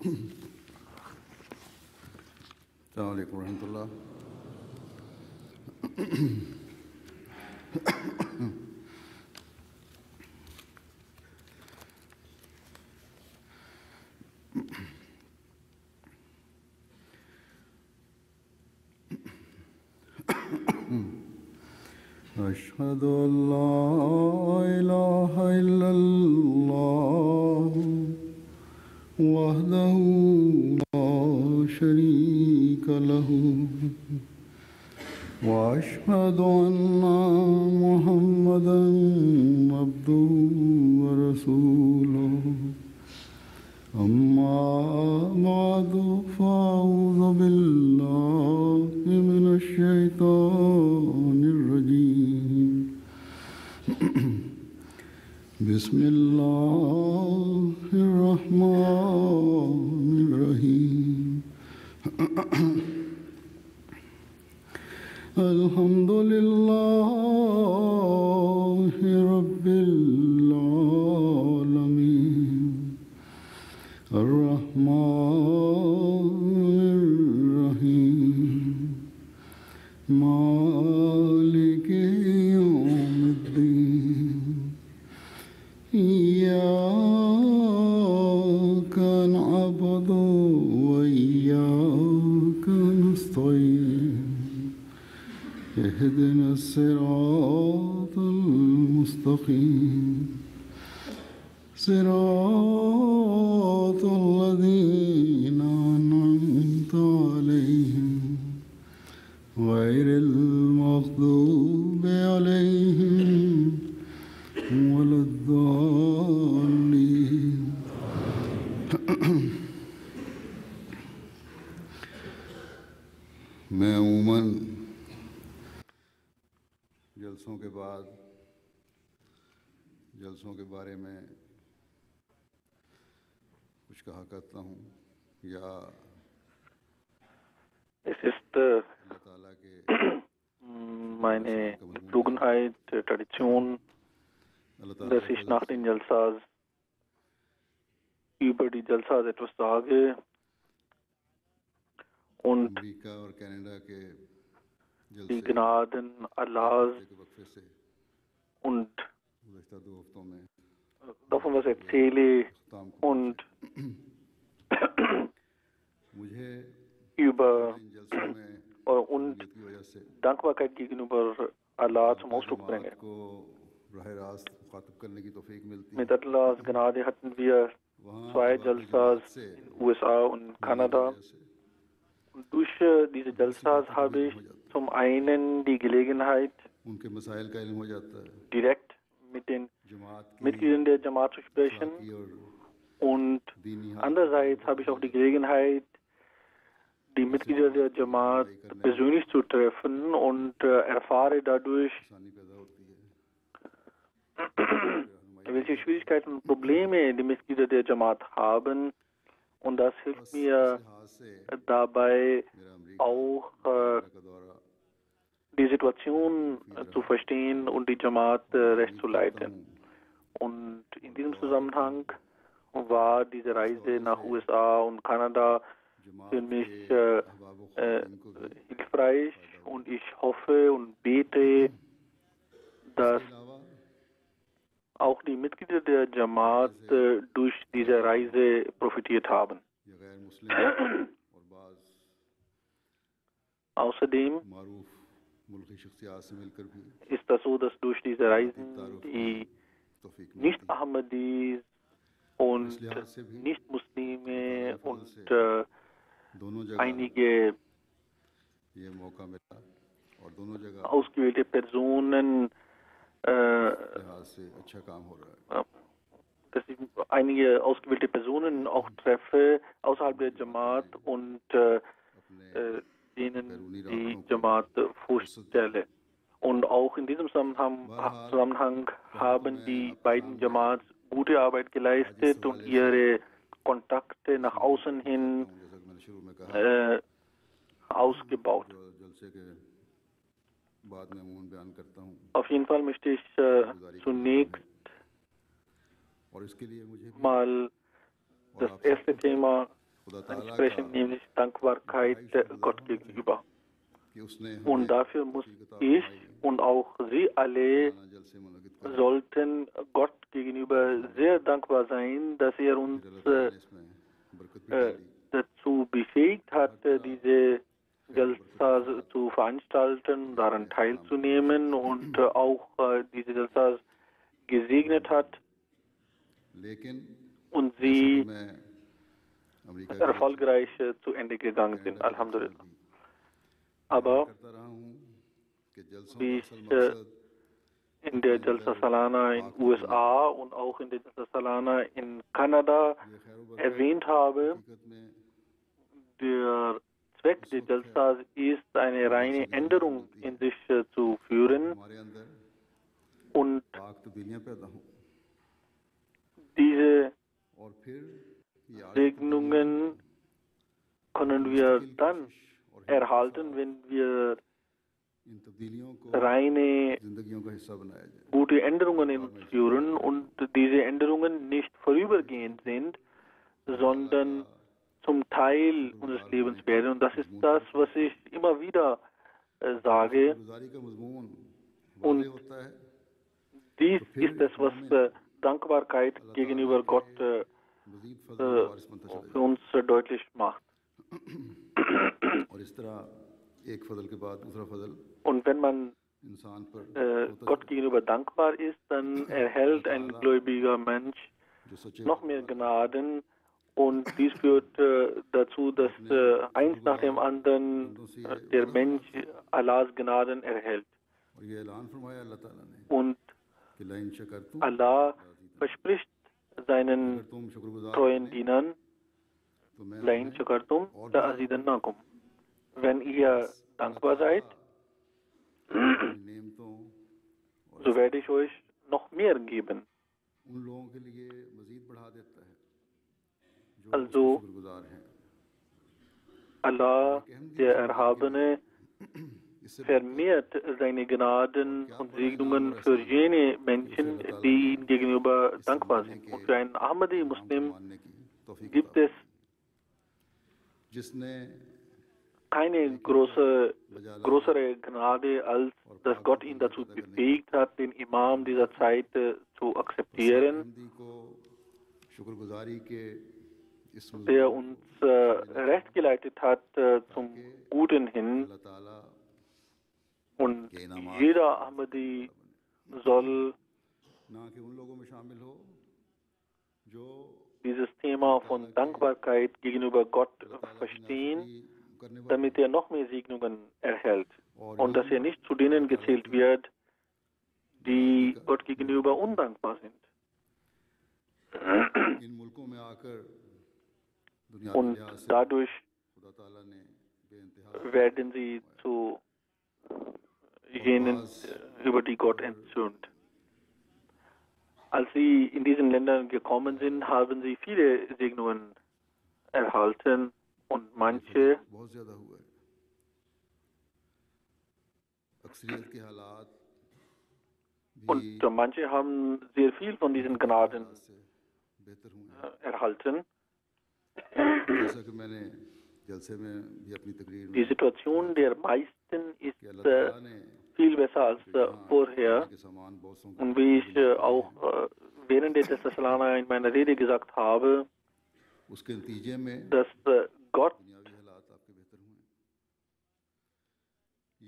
السلام عليكم ورحمة الله. أشهد أن لا إله إلا الله وحده لا شريك له وأشهد أن محمدا عبده ورسوله أما بعد فأعوذ بالله من الشيطان الرجيم بسم الله الرحمن الرحيم الحمد لله رب العالمين الرحمن الرحيم مالك يوم الدين إياك نعبد وإياك نستعين اهدنا الصراط المستقيم صراط الذين أنعمت عليهم غير المغضوب عليهم ولا الضالين. मैं अमूमन जलसों के बाद जलसों के बारे में कुछ कहा करता हूँ या Es ist meine Gepflogenheit, Tradition, dass ich nach den Jalsas über die Jalsas etwas sage und die Gnaden Allahs und davon was erzähle und über und Dankbarkeit gegenüber Allah zum Ausdruck bringe. Mit Allahs Gnade hatten wir 2 Jalsas in den USA und Kanada. Und durch diese Jalsas habe ich zum einen die Gelegenheit, direkt mit den Mitgliedern der Jamaat zu sprechen. Und andererseits habe ich auch die Gelegenheit, die Mitglieder der Jamaat persönlich zu treffen und erfahre dadurch, welche Schwierigkeiten und Probleme die Mitglieder der Jamaat haben. Und das hilft mir dabei auch die Situation zu verstehen und die Jamaat recht zu leiten. Und in diesem Zusammenhang war diese Reise nach USA und Kanada für mich hilfreich und ich hoffe und bete, dass auch die Mitglieder der Jamaat durch diese Reise profitiert haben. Außerdem ist das so, dass durch diese Reisen die Nicht-Ahmadis und Nicht-Muslime und einige ausgewählte Personen, dass ich einige ausgewählte Personen auch treffe außerhalb der Jamaat und denen die Jamaat vorstelle. Und auch in diesem Zusammenhang haben die beiden Jamaats gute Arbeit geleistet und ihre Kontakte nach außen hin ausgebaut. Auf jeden Fall möchte ich zunächst mal das erste Thema खुदा ताला का entsprechend nämlich Dankbarkeit Gott gegenüber. कि उसने Und हमें dafür muss तौफीक अता ich फरमाई und auch Sie alle सालाना जलसे मुनक़िद करने sollten Gott gegenüber sehr dankbar sein, dass er uns फिर अल्लाह ताला ने इसमें बरकत भी डाली dazu befähigt hat, diese Jalsas zu veranstalten, daran teilzunehmen und auch diese Jalsas gesegnet hat लेकिन und जैसे कि sie मैं अमेरिका के erfolgreich zu Ende gegangen sind. Alhamdulillah. Aber करता रहा हूँ कि जलसों wie का ich असल मकसद in der Jalsa Salana in USA und auch in der Jalsa Salana in Kanada ये खैर व erwähnt habe, हकीकत में der Zweck der Jalsas ist, eine reine Änderung in sich zu führen हमारे अंदर und पाक तब्दीलियाँ पैदा हों diese और फिर ये आगे Segnungen können wir dann erhalten, wenn wir इन तब्दीलियों को reine जिंदगियों का हिस्सा बनाया जाए gute Änderungen in uns führen und diese Änderungen nicht vorübergehend sind, sondern zum Teil unseres Lebens werden. Und das ist das, was ich immer wieder sage. गुजारी का मजमून Und वाज़ेह होता है dies ist es, was Dankbarkeit gegenüber Gott मजीद फजल और वारिस बनता चला für uns deutlich macht. जाए और इस तरह एक फजल के बाद दूसरा फजल Und wenn man इंसान पर Gott gegenüber dankbar ist, dann erhält ein gläubiger Mensch जो सच्चे noch mehr Gnaden und dies führt dazu, dass eins nach dem anderen der Mensch Allahs Gnaden erhält. और ये ऐलान फरमाया अल्लाह ताला ने Und कि लाइन शकरतुम Allah verspricht seinen अगर तुम शुक्रगुजार treuen बने Dienern, तो मैं Lain shakartum la'azidannakum. Wenn ihr dankbar seid, अपनी नेमतों और so werde ich euch noch mehr geben. उन लोगों के लिए मजीद बढ़ा देता है जो Also उसके शुक्रगुजार हैं Allah, der Erhabene, vermehrt seine Gnaden und Segnungen für jene Menschen, die ihm gegenüber dankbar sind. Und für einen Ahmadi-Muslim मानने की तौफीक gibt es जिसने keine größere Gnade, als dass Gott ihn dazu befähigt hat, den Imam dieser Zeit zu akzeptieren, Hindi को शुक्रगुजारी के इस der uns recht geleitet hat zum Guten hin. अल्लाह ताला Und jeder Ahmadi soll ना कि उन लोगों में शामिल हो जो dieses Thema von Dankbarkeit gegenüber Gott verstehen, करने वाले damit er noch mehr Segnungen erhält. Und dass er nicht zu denen gezählt wird, die Gott gegenüber undankbar sind. इन मुल्कों में आकर दुनिया Und के लिहाज से dadurch खुदा ताला ने बेइंतहा werden sie zu jenen, über die Gott entzürnt. Als sie in diesen Ländern gekommen sind, haben sie viele Segnungen erhalten und manche बहुत ज्यादा हुआ है अक्सरियत के हालात und manche haben sehr viel von diesen Gnaden से बेहतर हुए erhalten. हैं जैसा कि मैंने जलसे में भी अपनी तकरीर Die में Situation der meisten कि ist अल्लाह ताला ने viel besser als vorher. के सामान बहुत Und wie ich auch während der Salana in meiner Rede gesagt habe, उसके नतीजे में dass Gott दुनियावी हालात आपके बेहतर हुए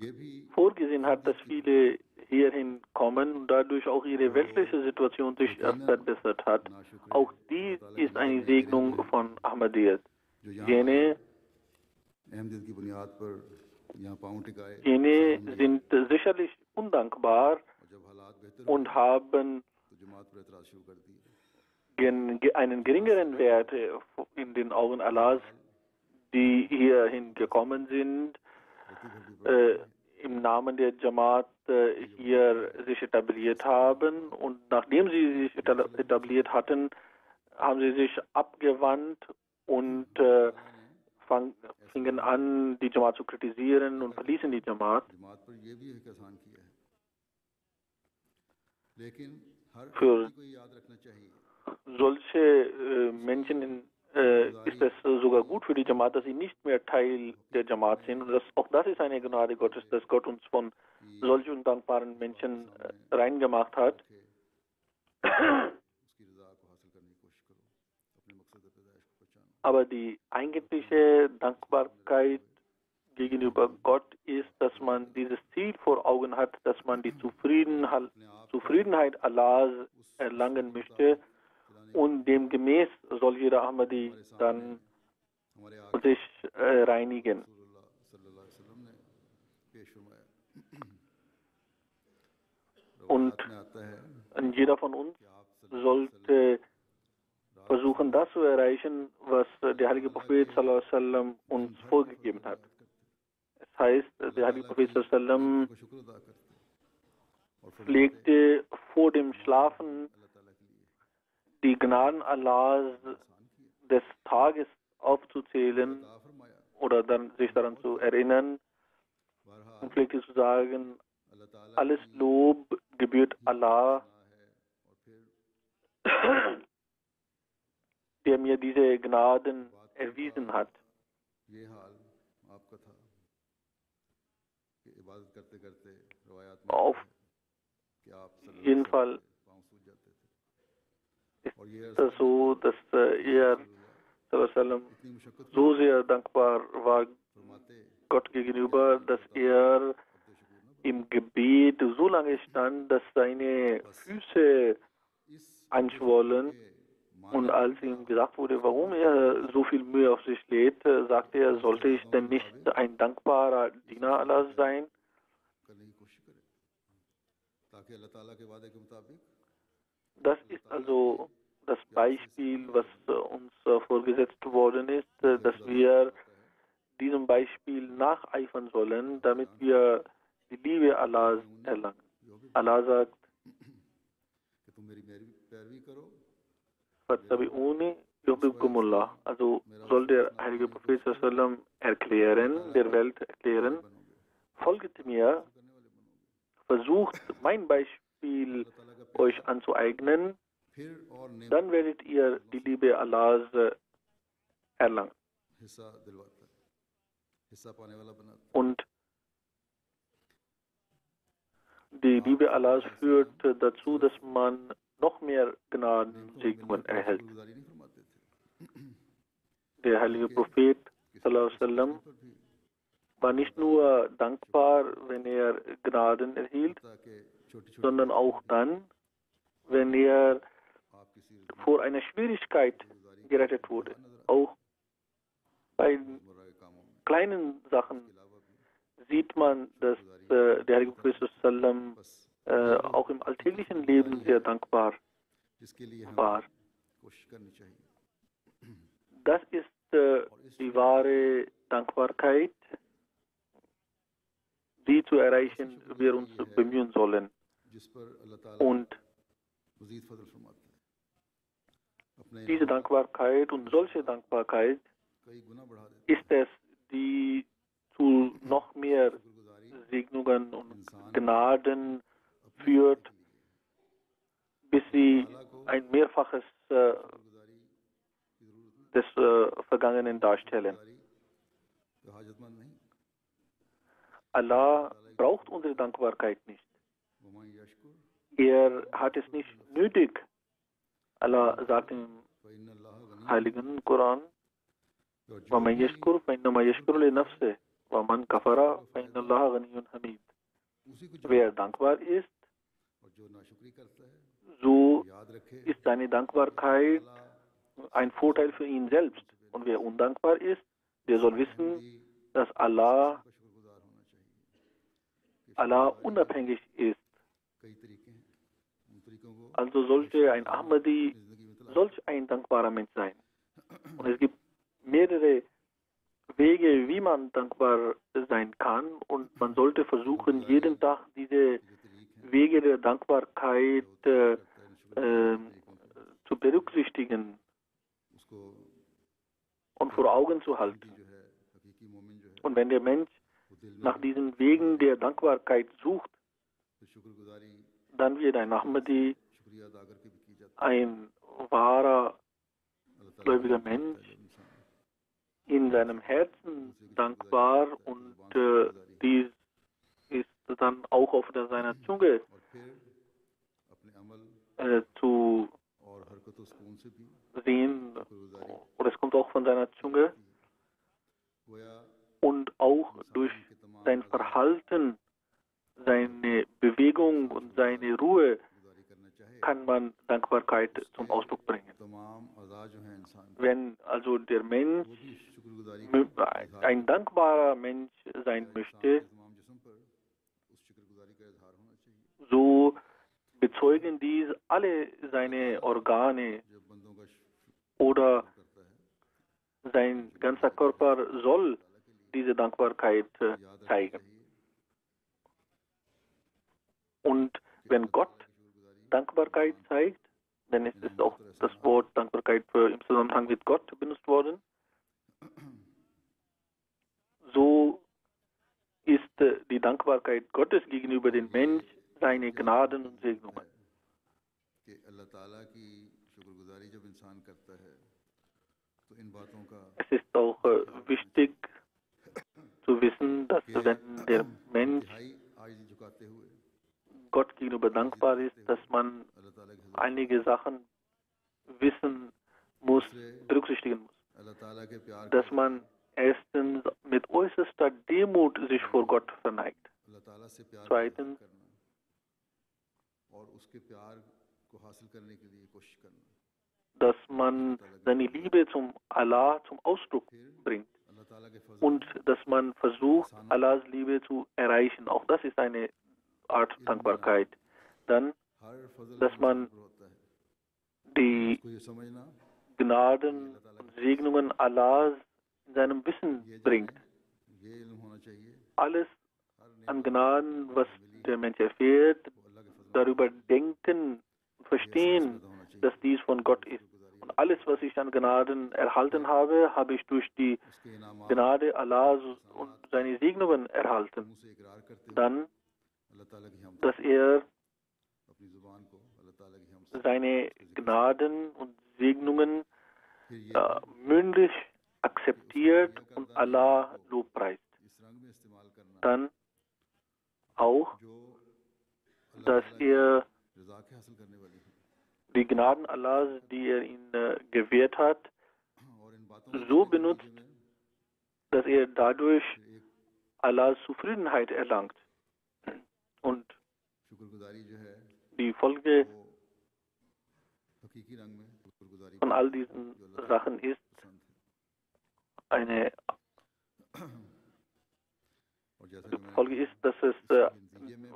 ये भी vorgesehen hat, dass viele hierhin kommen und dadurch auch ihre weltliche Situation sich verbessert hat. Auch dies ist eine Segnung von Ahmadiyyat. जो यहाँ Jene अहमदियत की बुनियाद पर यहाँ पाँव टिकाए sind sicherlich undankbar और जब हालात बेहतर und haben तो जमात पर एतराज शुरू कर दिए einen geringeren Wert in den Augen Allahs, die hierhin gekommen sind, im Namen der Jamaat hier sich etabliert haben. Und nachdem sie sich etabliert hatten, haben sie sich abgewandt und fingen an, die Jamaat zu kritisieren und verließen die Jamaat. जमात पर ये भी एक आसान किया है लेकिन हर Für को याद रखना चाहिए solche Menschen ist es sogar gut für die Jamaat, dass sie nicht mehr Teil der Jamaat sind. Und auch das ist eine Gnade Gottes, dass Gott uns von solchen undankbaren Menschen reingemacht hat. Aber die eigentliche Dankbarkeit gegenüber Gott ist, dass man dieses Ziel vor Augen hat, dass man die Zufriedenheit Allahs erlangen möchte, und demgemäß soll jeder Ahmadi dann sich reinigen. Und jeder von uns sollte versuchen, das zu erreichen, was der heilige Prophet sallallahu alaihi wasallam uns vorgegeben hat. Es heißt, der heilige Prophet sallallahu alaihi wasallam pflegte vor dem Schlafen die Gnaden Allahs des Tages aufzuzählen oder dann sich daran zu erinnern und pflegte zu sagen, alles Lob gebührt Allah, der mir diese Gnaden erwiesen hat. Auf jeden Fall ist es so, dass er so sehr dankbar war Gott gegenüber, dass er im Gebet so lange stand, dass seine Füße anschwollen. Und als ihm gesagt wurde, warum er so viel Mühe auf sich lädt, sagte er, sollte ich denn nicht ein dankbarer Diener Allahs sein? Das ist also das Beispiel, was uns vorgesetzt worden ist, dass wir diesem Beispiel nacheifern sollen, damit wir die Liebe Allahs erlangen. Allah sagt, also soll der heilige Prophet erklären, der Welt erklären, folget mir, versucht mein Beispiel euch anzueignen, dann werdet ihr die Liebe Allahs erlangen. Und die Liebe Allahs führt dazu, dass man noch mehr Gnadensegnungen erhält. Der heilige Prophet sallallahu alaihi wasallam war nicht nur dankbar, wenn er Gnaden erhielt, sondern auch dann, wenn er vor einer Schwierigkeit gerettet wurde. Auch bei kleinen Sachen sieht man, dass der heilige Prophet sallallahu auch im alltäglichen Leben sehr dankbar war. Das ist die wahre Dankbarkeit, die zu erreichen wir uns bemühen sollen. Und diese Dankbarkeit und solche Dankbarkeit ist es, die zu noch mehr Segnungen und Gnaden führt, bis sie ein Mehrfaches des Vergangenen darstellen. Allah braucht unsere Dankbarkeit nicht. Er hat es nicht nötig. Allah sagt im Heiligen Koran, وَمَنْ يَشْكُرْ فَإِنَّمَا يَشْكُرُ لِنَفْسِهِ وَمَنْ كَفَرَ فَإِنَّ اللَّهَ غَنِيٌّ حَمِيدٌ. Wer dankbar ist, so ist seine Dankbarkeit ein Vorteil für ihn selbst. Und wer undankbar ist, der soll wissen, dass Allah unabhängig ist. Also sollte ein Ahmadi solch ein dankbarer Mensch sein. Und es gibt mehrere Wege, wie man dankbar sein kann, und man sollte versuchen, jeden Tag diese Wege der Dankbarkeit zu berücksichtigen und vor Augen zu halten. Und wenn der Mensch nach diesen Wegen der Dankbarkeit sucht, dann wird ein Ahmadi ein wahrer gläubiger Mensch in seinem Herzen dankbar und dies ist dann auch auf seiner Zunge zu sehen, oder es kommt auch von seiner Zunge und auch durch sein Verhalten, seine Bewegung und seine Ruhe kann man Dankbarkeit zum Ausdruck bringen. Wenn also der Mensch ein dankbarer Mensch sein möchte, so bezeugen dies alle seine Organe oder sein ganzer Körper soll diese Dankbarkeit zeigen. Und wenn Gott Dankbarkeit zeigt, denn es ist auch das Wort Dankbarkeit im Zusammenhang mit Gott benutzt worden, so ist die Dankbarkeit Gottes gegenüber dem Mensch seine Gnaden und Segnungen. Es ist auch wichtig zu wissen, dass wenn der Mensch Gott gegenüber dankbar ist, dass man einige Sachen wissen muss, berücksichtigen muss. Dass man erstens mit äußerster Demut sich vor Gott verneigt. Zweitens, dass man seine Liebe zum Allah zum Ausdruck bringt und dass man versucht, Allahs Liebe zu erreichen. Auch das ist eine Art Dankbarkeit. Dann, dass man die Gnaden und Segnungen Allahs in seinem Wissen bringt. Alles an Gnaden, was der Mensch erfährt, darüber denken, verstehen, dass dies von Gott ist. Und alles, was ich an Gnaden erhalten habe, habe ich durch die Gnade Allahs und seine Segnungen erhalten. Dann, dass er seine Gnaden und Segnungen mündlich akzeptiert und Allah lobpreist. Dann auch, dass er die Gnaden Allahs, die er ihm gewährt hat, so benutzt, dass er dadurch Allahs Zufriedenheit erlangt. Und die Folge von all diesen Sachen ist dass es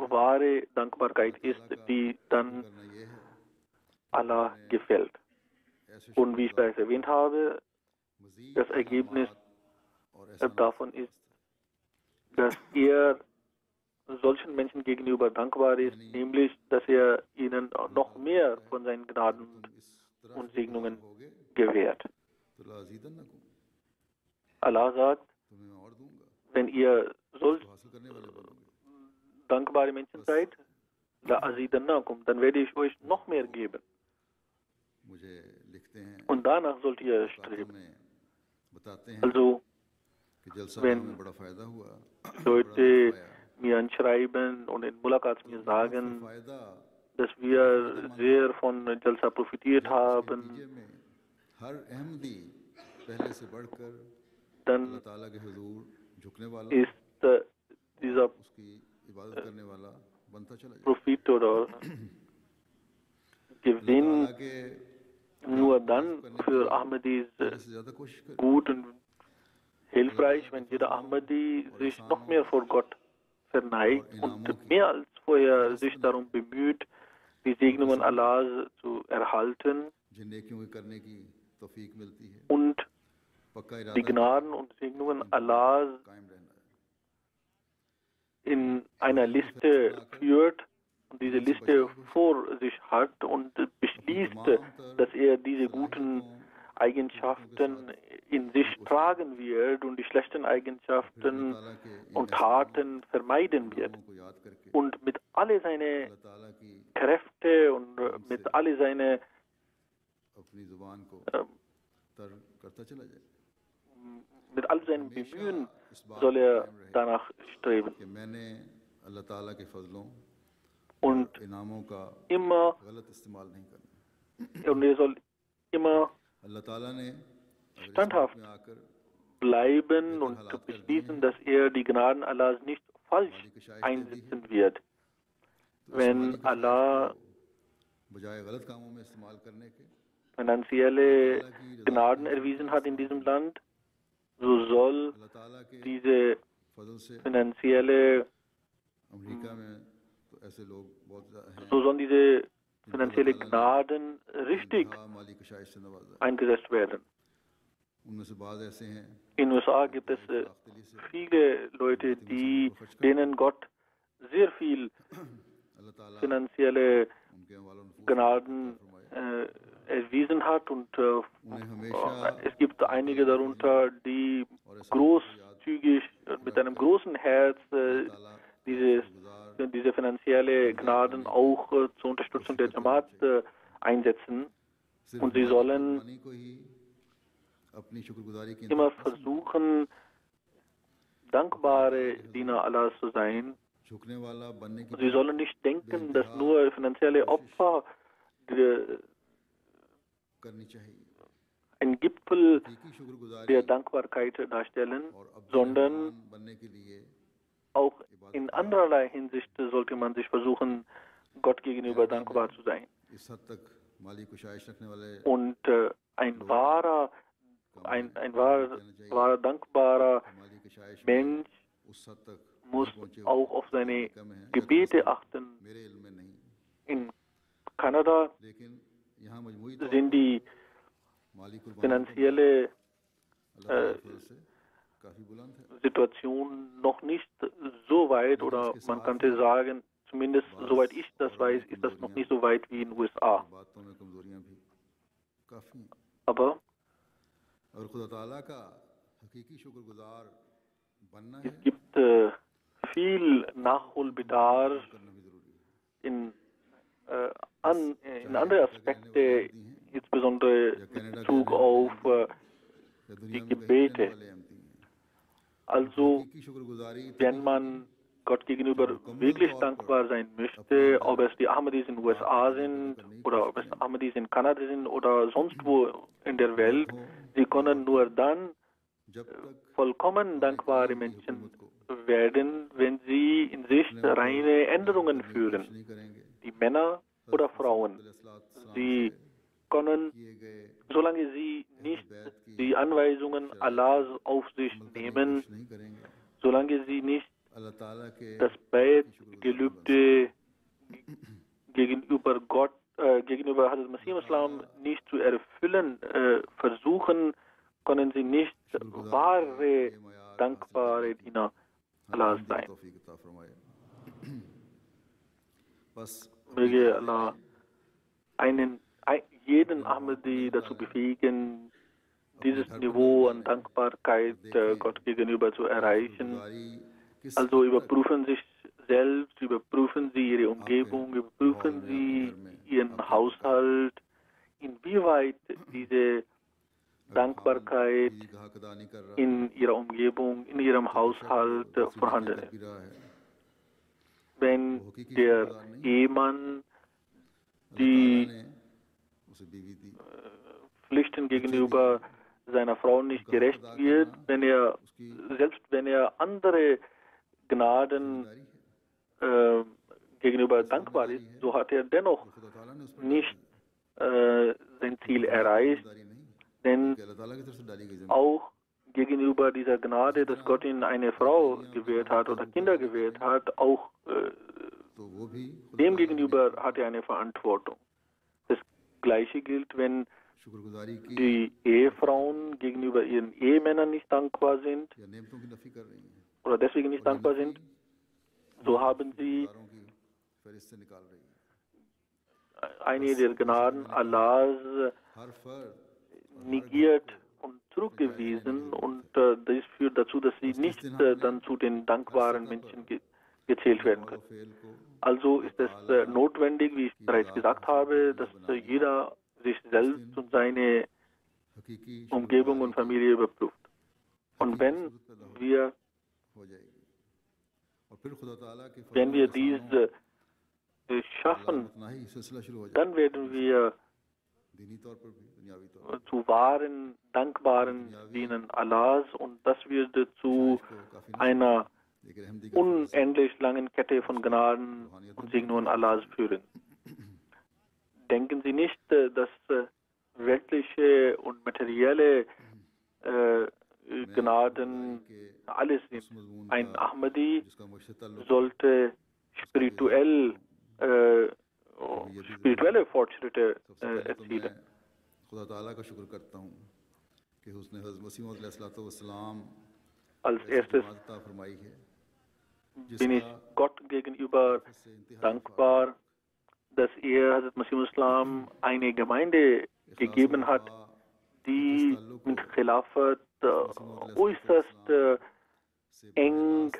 wahre Dankbarkeit ist, die dann Allah gefällt. Und wie ich bereits erwähnt habe, das Ergebnis davon ist, dass er solchen Menschen gegenüber dankbar ist, nämlich, dass er ihnen noch mehr von seinen Gnaden und Segnungen gewährt. Allah sagt, wenn ihr solch dankbare Menschen seid, dann werde ich euch noch mehr geben. Und danach sollt ihr streben. Also, wenn Leute mir anschreiben und in Mulaqats mir sagen, dass wir sehr von Jalsa profitiert haben, dann ist dieser Profit oder Gewinn nur dann für Ahmadis gut und hilfreich, wenn jeder Ahmadi sich noch mehr vor Gott verneigt und mehr als vorher sich darum bemüht, die Segnungen Allahs zu erhalten und die Gnaden und Segnungen Allahs in einer Liste führt und diese Liste vor sich hat und beschließt, dass er diese guten Eigenschaften in sich tragen wird und die schlechten Eigenschaften und Taten vermeiden wird. Und mit alle seine Kräfte und mit alle seine तर करता चला जाए mit all seinem Bemühen soll er danach streben. कि मैंने अल्लाह ताला के फजलों Und इनामों का immer, गलत इस्तेमाल नहीं करना und er soll immer अल्लाह ताला ने अगर इस standhaft में आकर bleiben und beschließen, dass er die Gnaden Allahs nicht falsch einsetzen wird. Wenn Allah बजाय गलत कामों में इस्तेमाल करने के finanzielle Gnaden erwiesen hat in diesem Land, so soll अल्लाह ताला के diese फजल से finanzielle, अमेरिका में तो ऐसे लोग बहुत हैं so sollen diese finanzielle Gnaden richtig हाँ माली कशाइश से नवाजा eingesetzt werden. उनमें से बाद ऐसे हैं In den USA gibt es viele Leute, denen Gott sehr viel अल्लाह ताला finanzielle उनके वालों ने Gnaden erwiesen hat und उन्हें हमेशा es gibt einige darunter, die großzügig mit einem großen Herz diese finanzielle Gnaden auch zur Unterstützung der Jamaat einsetzen und sie sollen अपनी शुक्रगुजारी की immer versuchen, dankbare Diener Allahs zu sein. झुकने वाला बनने की Sie sollen nicht denken, dass nur finanzielle Opfer करनी चाहिए ein Gipfel हकीकी शुक्रगुजारी der Dankbarkeit darstellen, और अब sondern बनने के लिए auch in andererlei Hinsicht sollte man sich versuchen, Gott gegenüber dankbar zu sein. इस हद तक माली कुशाइश रखने वाले Und ein wahrer dankbarer माली कुशाइश Mensch उस हद तक muss auch auf seine Gebete achten. मेरे इल्म में नहीं In Kanada लेकिन यहाँ मजमूई तौर sind die माली कुर्बानी finanzielle अल्लाह के फजल से काफी बुलंद है Situation noch nicht so weit, oder man könnte sagen, zumindest soweit ich das weiß, ist das noch nicht so weit wie in den USA. बातों में कमजोरियां भी काफी हैं Aber और खुदा ताला का हकीकी शुक्रगुजार बनना है es gibt viel Nachholbedarf करना भी जरूरी है in andere Aspekte, insbesondere in Bezug auf या die दुनिया में Gebete. वाले अहमती हैं Also, हकीकी शुक्रगुजारी wenn man Gott gegenüber wirklich dankbar sein möchte, ob es die Ahmadis in den USA sind oder ob es Ahmadis in Kanada sind oder sonst wo in der Welt, sie können nur dann जब तक vollkommen dankbare Menschen werden, wenn sie in sich reine Änderungen führen. नहीं करेंगे Die Männer oder Frauen. Sie können, किए गए solange sie nicht die Anweisungen Allahs auf sich nehmen, नहीं करेंगे solange sie nicht अल्लाह ताला के das Gelübde gegenüber Gott, gegenüber Hazrat Masih Islam nicht zu erfüllen versuchen, können sie nicht wahre, dankbare Diener Allahs sein. तौफीक अता फरमाए बस Möge Allah jeden Ahmadi dazu befähigen, dieses Niveau an Dankbarkeit Gott gegenüber zu erreichen. Also überprüfen sich selbst, überprüfen Sie Ihre Umgebung, überprüfen Sie Ihren Haushalt, inwieweit diese Dankbarkeit का हक अदा नहीं कर रहा in Ihrer Umgebung, in Ihrem Haushalt vorhanden ist. P रहा है Wenn der Ehemann die ने उसे बीवी दी Pflichten gegenüber seiner Frau nicht gerecht wird, selbst wenn er andere Gnaden gegenüber dankbar ist, so hat er dennoch खुदा ताला ने उस पर nicht sein Ziel erreicht, नहीं denn कि अल्लाह ताला की तरफ से डाली गई auch gegenüber dieser Gnade, dass Gott ihm eine Frau gewährt hat oder Kinder gewährt hat, auch तो वो भी dem gegenüber hat er eine Verantwortung. Das Gleiche gilt, wenn शुक्रगुजारी की die Ehefrauen gegenüber ihren Ehemännern nicht dankbar sind या नेमतों की नफी कर रही हैं oder deswegen nicht dankbar sind, so haben sie गुजारों की फहरिस्त से निकाल रही है einige der Gnaden Allahs हर फर्द negiert und zurückgewiesen, und das führt dazu, dass sie nicht dann zu den dankbaren Menschen gezählt werden können. Fail को Also ist es notwendig, wie ich bereits gesagt habe, dass jeder sich selbst und seine Umgebung und Familie überprüft. Und wenn wir dies schaffen, dann werden wir zu wahren, dankbaren Dienern Allahs, und das wird zu einer unendlich langen Kette von Gnaden und Segnungen Allahs führen. Denken Sie nicht, dass weltliche und materielle Gnaden alles sind. Ein Ahmadi sollte spirituelle Fortschritte erzielen. Als erstes bin ich Gott gegenüber dankbar, dass er Hazrat Masih Islam eine Gemeinde gegeben hat, die mit Khilafat äußerst eng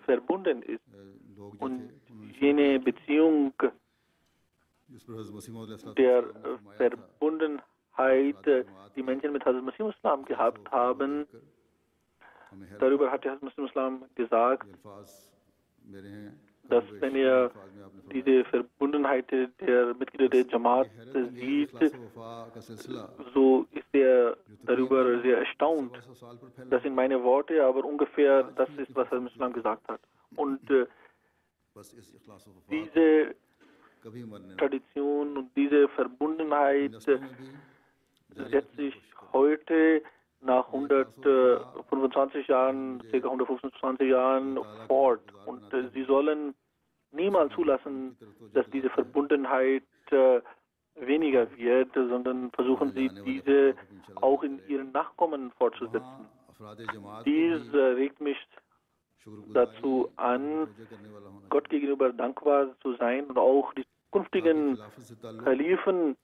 verbunden ist. Und jene Beziehung der Verbundenheit, die Menschen mit Hazrat Masih Islam gehabt haben, darüber hat Hazrat Masih Islam gesagt, dass wenn er diese Verbundenheit der Mitglieder der Jamaat sieht, so ist er darüber sehr erstaunt. Das sind meine Worte, aber ungefähr das ist, was Hazrat Islam gesagt hat. Und diese Tradition und diese Verbundenheit setzt sich heute nach 125 Jahren, ca. 125 Jahren fort. Und sie sollen niemals zulassen, dass diese Verbundenheit weniger wird, sondern versuchen sie, diese auch in ihren Nachkommen fortzusetzen. Dies regt mich dazu an, Gott gegenüber dankbar zu sein, und auch die künftigen Kalifen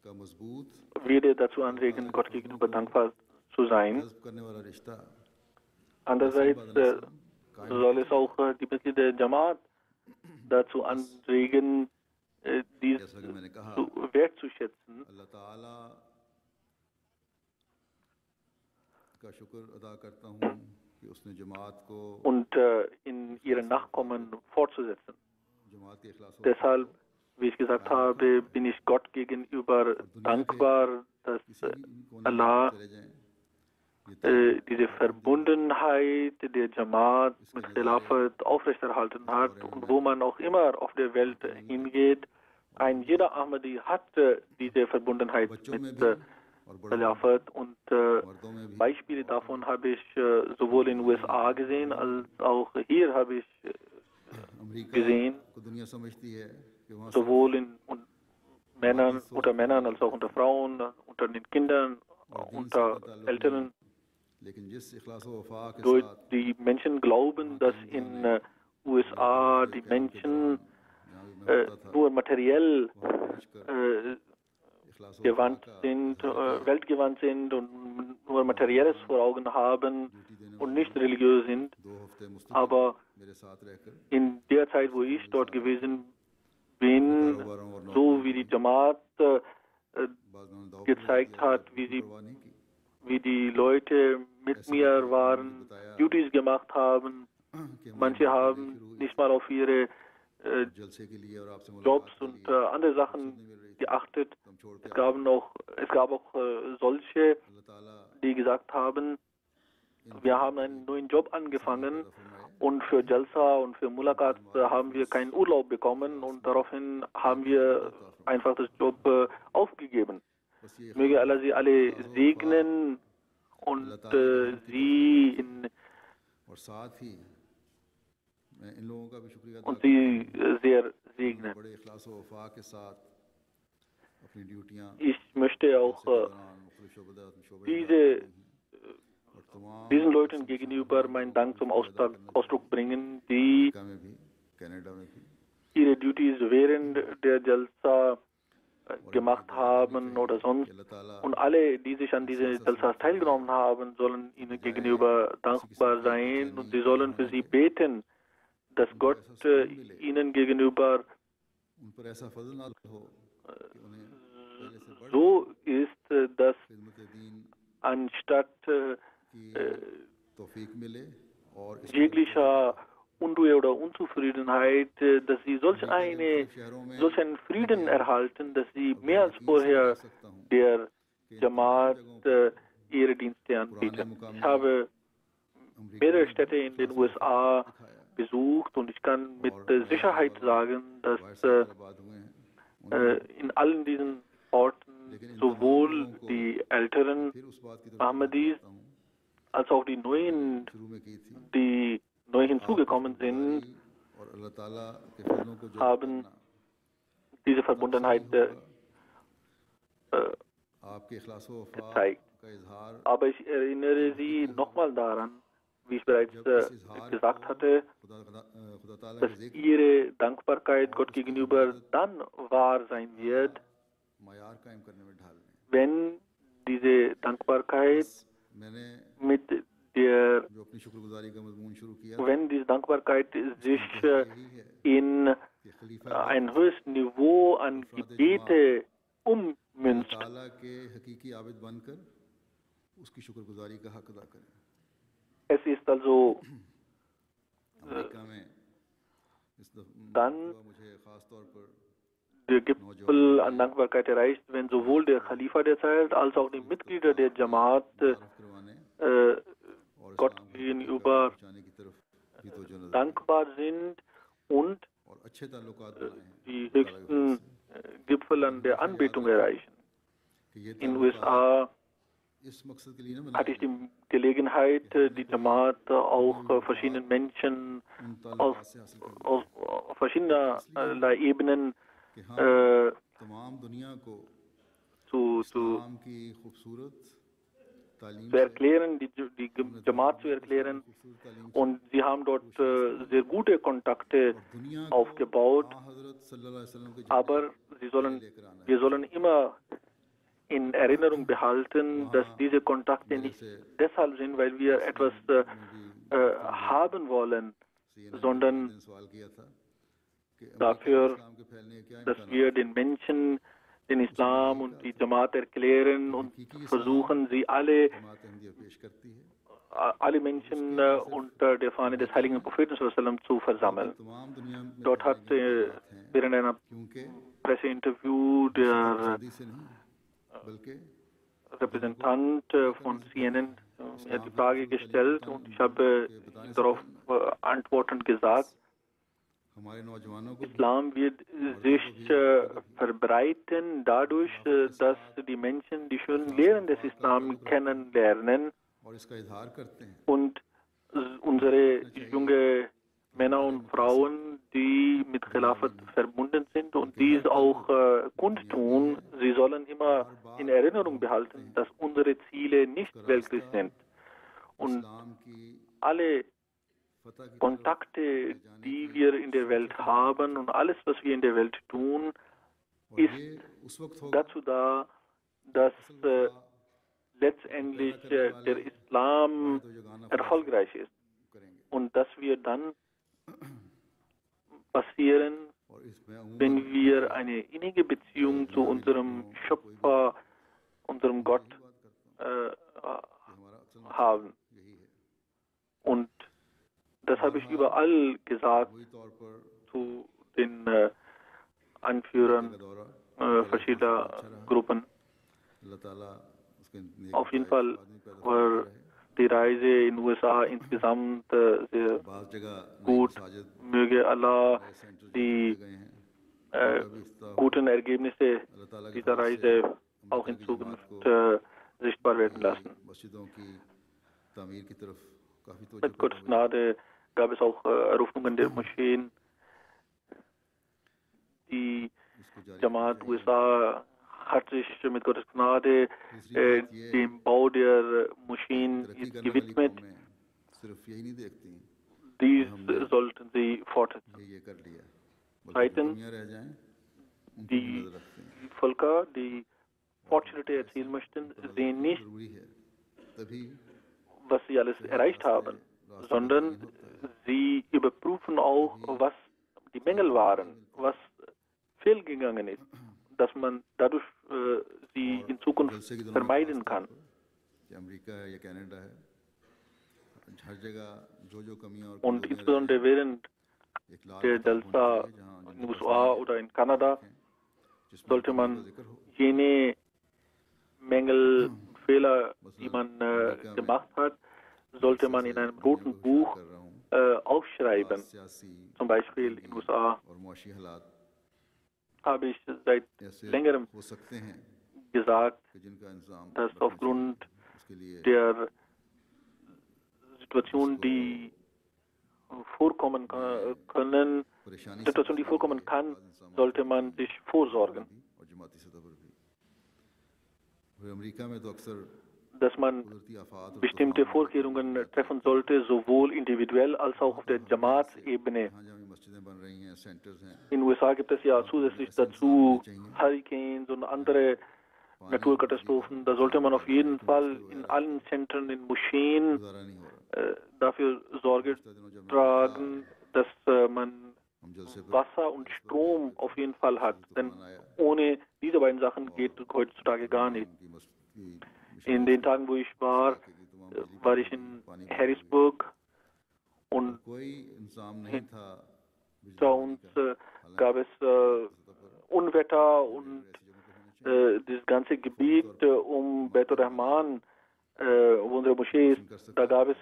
werde dazu anregen, Gott gegenüber dankbar zu sein. Andererseits soll es auch die Mitglieder der Jamaat dazu anregen, dies wertzuschätzen. Und in ihren Nachkommen fortzusetzen. Deshalb, wie ich gesagt habe, bin ich Gott gegenüber dankbar, dass Allah diese Verbundenheit der Jamaat mit Khilafat aufrechterhalten hat, und wo man auch immer auf der Welt hingeht, ein jeder Ahmadi hat diese Verbundenheit mit Khilafat, und Beispiele davon habe ich sowohl in den USA gesehen, als auch hier habe ich gesehen, sowohl unter Männern als auch unter Frauen, unter den Kindern, unter Älteren. Die Menschen glauben, dass in USA die Menschen nur materiell weltgewandt sind und nur Materielles vor Augen haben und nicht religiös sind. Aber in der Zeit, wo ich dort gewesen bin, so wie die Jamaat gezeigt hat, wie die Leute mit mir waren, Duties gemacht haben. Manche haben nicht mal auf ihre Jobs und andere Sachen geachtet. Es gab auch solche, die gesagt haben, wir haben einen neuen Job angefangen und für Jalsa und für Mulaqat haben wir keinen Urlaub bekommen, und daraufhin haben wir einfach das Job aufgegeben. Möge Allah sie alle segnen und sie sehr segnen. Ich möchte auch diesen Leuten gegenüber meinen Dank zum Ausdruck bringen, die ihre Duties während der Jalsa gemacht haben oder sonst. Und alle, die sich an diese Jalsas teilgenommen haben, sollen ihnen gegenüber dankbar sein, und sie sollen für sie beten, dass Gott ihnen gegenüber so ist, dass खिदमत दीन anstatt की तौफीक मिले और इस jeglicher Unruhe oder Unzufriedenheit, dass sie solch einen Frieden erhalten, dass sie mehr als vorher der Jamaat ihre Dienste anbieten. Ich habe mehrere Städte in den USA besucht und ich kann mit Sicherheit sagen, dass in allen diesen Orten sowohl die älteren Ahmadis als auch die neuen, die neu hinzugekommen sind, haben diese Verbundenheit gezeigt. Aber ich erinnere Sie nochmal daran, wie ich bereits gesagt hatte, dass Ihre Dankbarkeit Gott gegenüber dann wahr sein wird, wenn diese Dankbarkeit sich in ein höheres Niveau an Gebete ummünzt. Es ist also dann der Gipfel an Dankbarkeit erreicht, wenn sowohl der Khalifa der Zeit als auch die Mitglieder der Jamaat Gott gegenüber dankbar sind und die höchsten Gipfel an der Anbetung erreichen. In den USA hatte ich die Gelegenheit, die Jamaat auch verschiedenen Menschen aus verschiedener Ebenen zu erklären, die Jamaat zu erklären. Und sie haben dort sehr gute Kontakte aufgebaut. Aber wir sollen immer in Erinnerung behalten, dass diese Kontakte nicht deshalb sind, weil wir etwas haben wollen, sondern dafür, dass wir den Menschen den Islam und die Jamaat erklären und versuchen, sie alle Menschen unter der Fahne des heiligen Propheten zu versammeln. Dort hat während einer Presseinterview der Repräsentant von CNN mir die Frage gestellt und ich habe darauf antwortend gesagt, Islam wird sich verbreiten dadurch, dass die Menschen die schönen Lehren des Islam kennenlernen und unsere junge Männer und Frauen, die mit Khilafat verbunden sind und dies auch kundtun, sie sollen immer in Erinnerung behalten, dass unsere Ziele nicht weltlich sind. Und alle Kontakte, die wir in der Welt haben und alles, was wir in der Welt tun, ist dazu da, dass letztendlich der Islam erfolgreich ist und dass wir dann passieren, wenn wir eine innige Beziehung zu unserem Schöpfer, unserem Gott haben. Und das habe ich überall gesagt zu den Anführern verschiedener Gruppen. Auf jeden Fall war die Reise in den USA insgesamt sehr gut. Möge Allah die guten Ergebnisse dieser Reise auch in Zukunft sichtbar werden lassen. Mit Gottes Gnade gab es auch Eröffnungen der Moscheen. Die Jamaat USA hat sich mit Gottes Gnade dem Bau der Moscheen gewidmet. Dies sollten sie fortsetzen. Zweitens, die Völker, die Fortschritte erzielen möchten, sehen nicht, was sie alles erreicht haben, sondern sie überprüfen auch, was die Mängel waren, was fehlgegangen ist, dass man dadurch sie in Zukunft vermeiden kann. Und insbesondere während der Jalsa in den USA oder in Kanada sollte man jene Mängel, Fehler, die man gemacht hat, sollte man in einem roten Buch aufschreiben. Zum Beispiel in den USA habe ich seit längerem gesagt, dass aufgrund der Situationen, die vorkommen können, sollte man sich vorsorgen. Dass man bestimmte Vorkehrungen treffen sollte, sowohl individuell als auch auf der Jamaat-Ebene. In den USA gibt es ja zusätzlich dazu Hurricanes und andere Naturkatastrophen. Da sollte man auf jeden Fall in allen Zentren, in Moscheen dafür Sorge tragen, dass man Wasser und Strom auf jeden Fall hat. Denn ohne diese beiden Sachen geht heutzutage gar nicht. In den Tagen, wo ich war, war ich in Harrisburg und hinter uns gab es Unwetter und das ganze Gebiet um Beitur Rahman, wo unsere Moschee ist, da gab es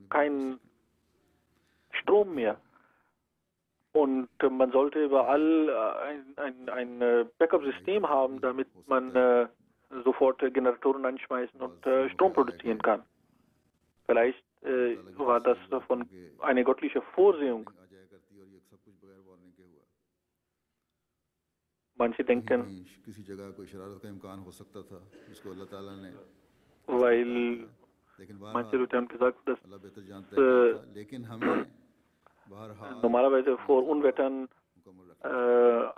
keinen Strom mehr. Und man sollte überall ein Backup-System haben, damit man sofort Generatoren anschmeißen und Strom produzieren kann. Vielleicht war das von eine göttliche Vorsehung. Manche denken, weil manche Leute haben gesagt, dass normalerweise vor Unwettern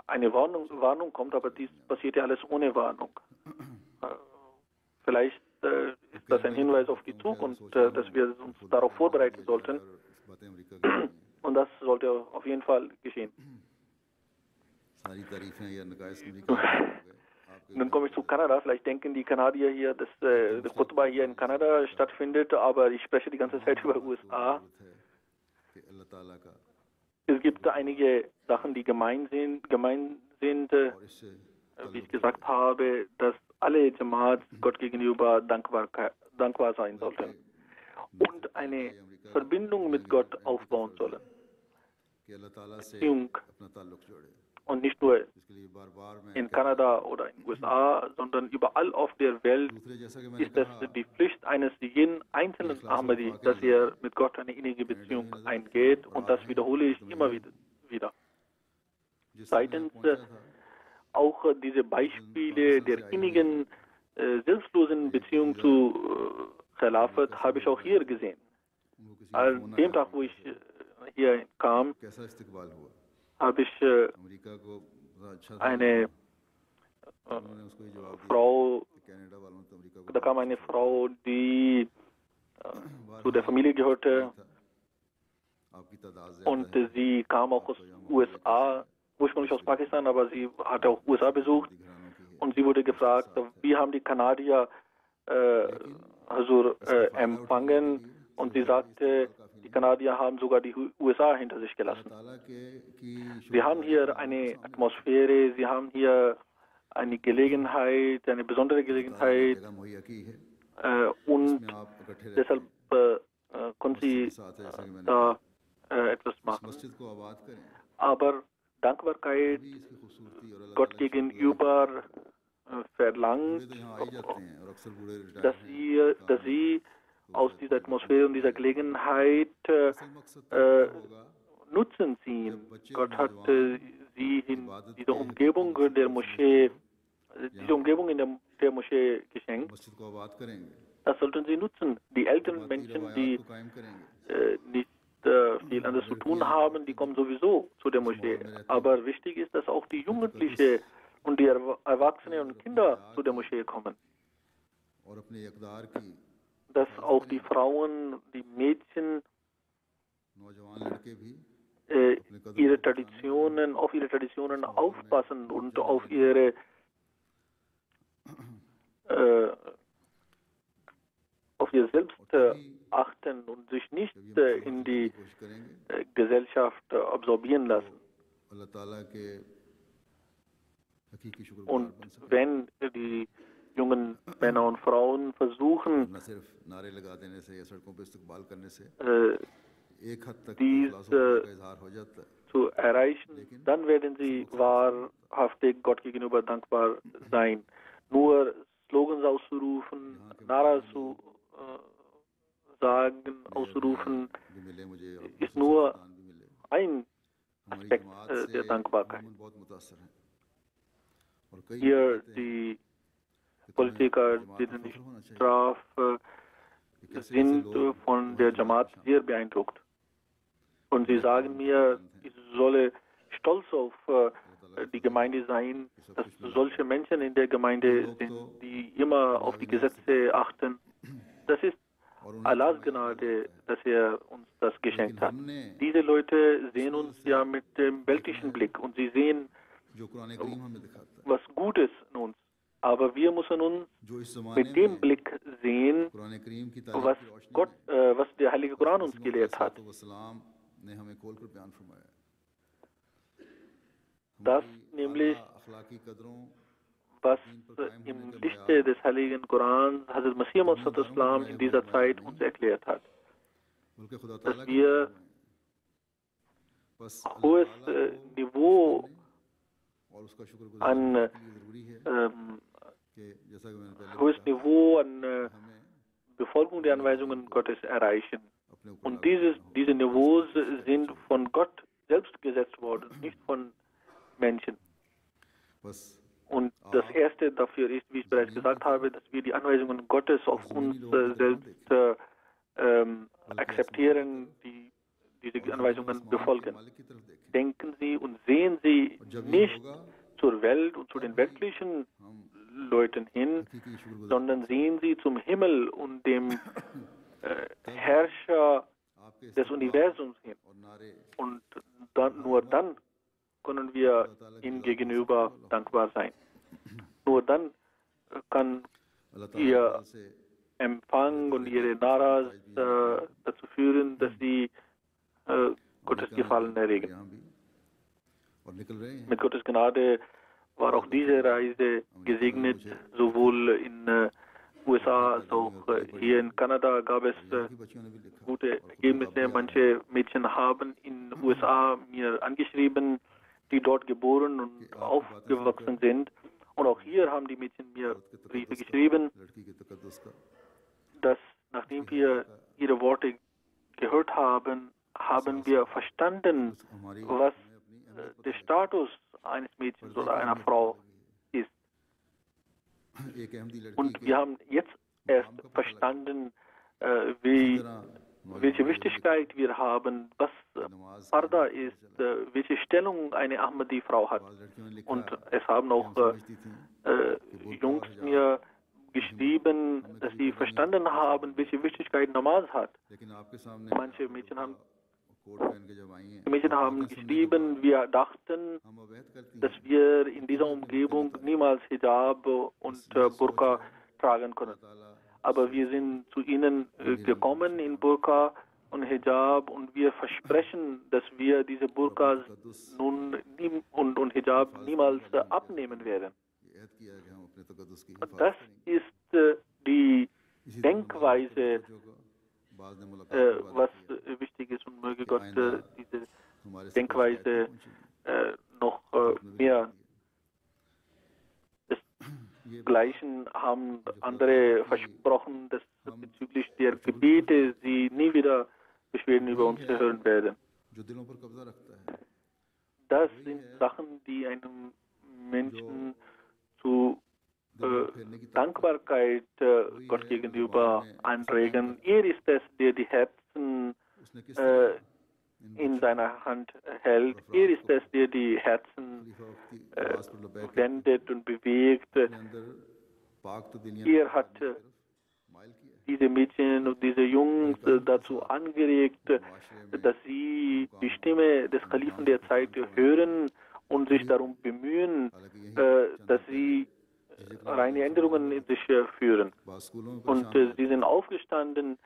eine Warnung kommt, aber dies passiert ja alles ohne Warnung. Vielleicht ist das ein Hinweis auf die Zukunft, dass wir uns darauf vorbereiten sollten. Und das sollte auf jeden Fall geschehen. Nun komme ich zu Kanada. Vielleicht denken die Kanadier hier, dass der Khutbah hier in Kanada stattfindet, aber ich spreche die ganze Zeit über USA. Es gibt einige Sachen, die gemein sind, wie ich gesagt habe, dass alle Jamaats Gott gegenüber dankbar sein sollten und eine Verbindung mit Gott aufbauen sollen. Beziehung. Und nicht nur in Kanada oder in den USA, sondern überall auf der Welt ist es die Pflicht eines jeden einzelnen Ahmadi, dass er mit Gott eine innige Beziehung eingeht. Und das wiederhole ich immer wieder. Zweitens, auch diese Beispiele der innigen, selbstlosen Beziehung zu Khilafat habe ich auch hier gesehen. An dem Tag, wo ich hier kam, habe ich eine Frau, da kam eine Frau, die zu der Familie gehörte und sie kam auch aus USA, ursprünglich aus Pakistan, aber sie hatte auch USA besucht und sie wurde gefragt, wie haben die Kanadier Hazur empfangen, und sie sagte, die Kanadier haben sogar die USA hinter sich gelassen. Sie haben hier eine Atmosphäre, sie haben hier eine Gelegenheit, eine besondere Gelegenheit, und deshalb konnten sie da etwas machen. Aber Dankbarkeit Gott gegenüber verlangt, dass sie aus dieser Atmosphäre und dieser Gelegenheit Nutzen ziehen. Gott hat sie in dieser Umgebung der Moschee, diese Umgebung in der Moschee geschenkt. Das sollten sie nutzen. Die älteren Menschen, die nicht viel anderes zu tun haben, die kommen sowieso zu der Moschee. Aber wichtig ist, dass auch die Jugendlichen und die Erwachsenen und Kinder zu der Moschee kommen. Dass auch die Frauen, die Mädchen auf ihre Traditionen aufpassen und auf ihre auf ihr Selbst achten und sich nicht in die Gesellschaft absorbieren lassen. Und wenn die jungen Männer und Frauen versuchen, dies zu erreichen, dann werden sie wahrhaftig Gott gegenüber dankbar sein. Nur Slogans auszurufen, Naras zu sagen, auszurufen, ist nur ein Aspekt der Dankbarkeit. Hier die Politiker, denen ich strafe, sind von der Jamaat sehr beeindruckt. Und sie sagen mir, ich solle stolz auf die Gemeinde sein, dass solche Menschen in der Gemeinde sind, die immer auf die Gesetze achten. Das ist Allahs Gnade, dass er uns das geschenkt hat. Diese Leute sehen uns ja mit dem weltlichen Blick und sie sehen was Gutes in uns. Aber wir müssen uns mit dem Blick sehen, was der Heilige Koran uns gelehrt hat. Das nämlich, was im Lichte des Heiligen Korans Hazrat Masih Maud in dieser Zeit uns erklärt hat. Dass wir hohes Niveau an Befolgung der Anweisungen Gottes erreichen. Und diese Niveaus sind von Gott selbst gesetzt worden, nicht von Menschen. Und das Erste dafür ist, wie ich bereits gesagt habe, dass wir die Anweisungen Gottes auf uns selbst akzeptieren, die diese Anweisungen befolgen. Denken Sie und sehen Sie nicht zur Welt und zu den weltlichen Leuten hin, sondern sehen Sie zum Himmel und dem Herrscher des Universums hin. Und nur dann können wir ihm gegenüber dankbar sein. Nur dann kann Ihr Empfang und Ihre Naras dazu führen, dass Sie Gottes Gefallen erregen. Mit Gottes Gnade war auch diese Reise gesegnet, sowohl in USA als auch hier in Kanada gab es gute Ergebnisse. Manche Mädchen haben in den USA mir angeschrieben, die dort geboren und aufgewachsen sind. Und auch hier haben die Mädchen mir Briefe geschrieben, dass nachdem wir ihre Worte gehört haben, haben wir verstanden, was der Status eines Mädchens oder einer Frau ist. Und wir haben jetzt erst verstanden, welche Wichtigkeit wir haben, was Farda ist, welche Stellung eine Ahmadi-Frau hat. Und es haben auch Jungs mir geschrieben, dass sie verstanden haben, welche Wichtigkeit Namaz hat. Manche Mädchen haben geschrieben, wir dachten, dass wir in dieser Umgebung niemals Hijab und Burqa tragen können. Aber wir sind zu ihnen gekommen in Burqa und Hijab und wir versprechen, dass wir diese Burqas nun und Hijab niemals abnehmen werden. Und das ist die Denkweise, was wichtig ist, und möge Gott diese Denkweise noch mehr. Desgleichen haben andere versprochen, dass bezüglich der Gebete sie nie wieder Beschwerden über uns hören werden. Das sind Sachen, die einem Menschen zu Dankbarkeit Gott gegenüber anregen. Er ist es, der die Herzen in seiner Hand hält. Er ist es, der die Herzen wendet und bewegt. Er hat diese Mädchen und diese Jungs dazu angeregt, dass sie die Stimme des Kalifen der Zeit hören und sich darum bemühen, dass sie reine Änderungen in sich führen. Und sie sind aufgestanden,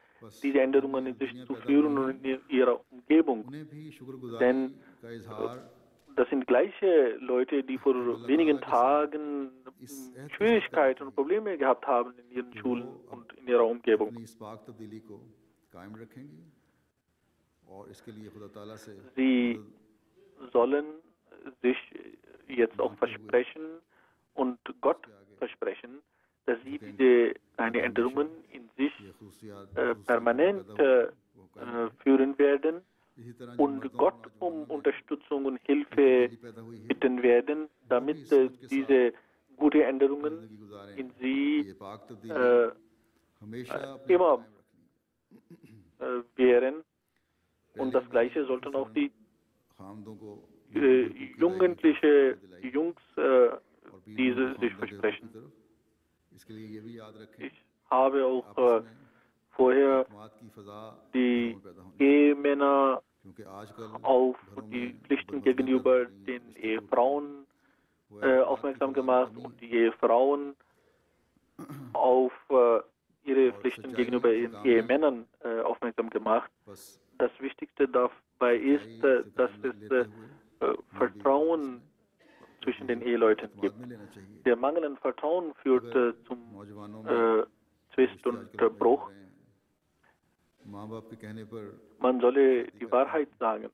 diese Änderungen in sich zu führen und in ihrer Umgebung. Denn das sind gleiche Leute, die vor wenigen Tagen Schwierigkeiten und Probleme gehabt haben in ihren Schulen und in ihrer Umgebung. Sie sollen sich jetzt auch versprechen und Gott versprechen, dass sie diese kleinen Änderungen in sich permanent führen werden und Gott um Unterstützung und Hilfe bitten werden, damit diese gute Änderungen in sie immer wären. Und das Gleiche sollten auch die Jungs diese sich versprechen. Ich habe auch vorher die Ehemänner auf die Pflichten gegenüber den Ehefrauen aufmerksam gemacht und die Ehefrauen auf ihre Pflichten gegenüber ihren Ehemännern aufmerksam gemacht. Das Wichtigste dabei ist, dass es Vertrauen zwischen den Eheleuten gibt. Der Mangel an Vertrauen führt zum Zwist und Bruch. Man solle die Wahrheit sagen.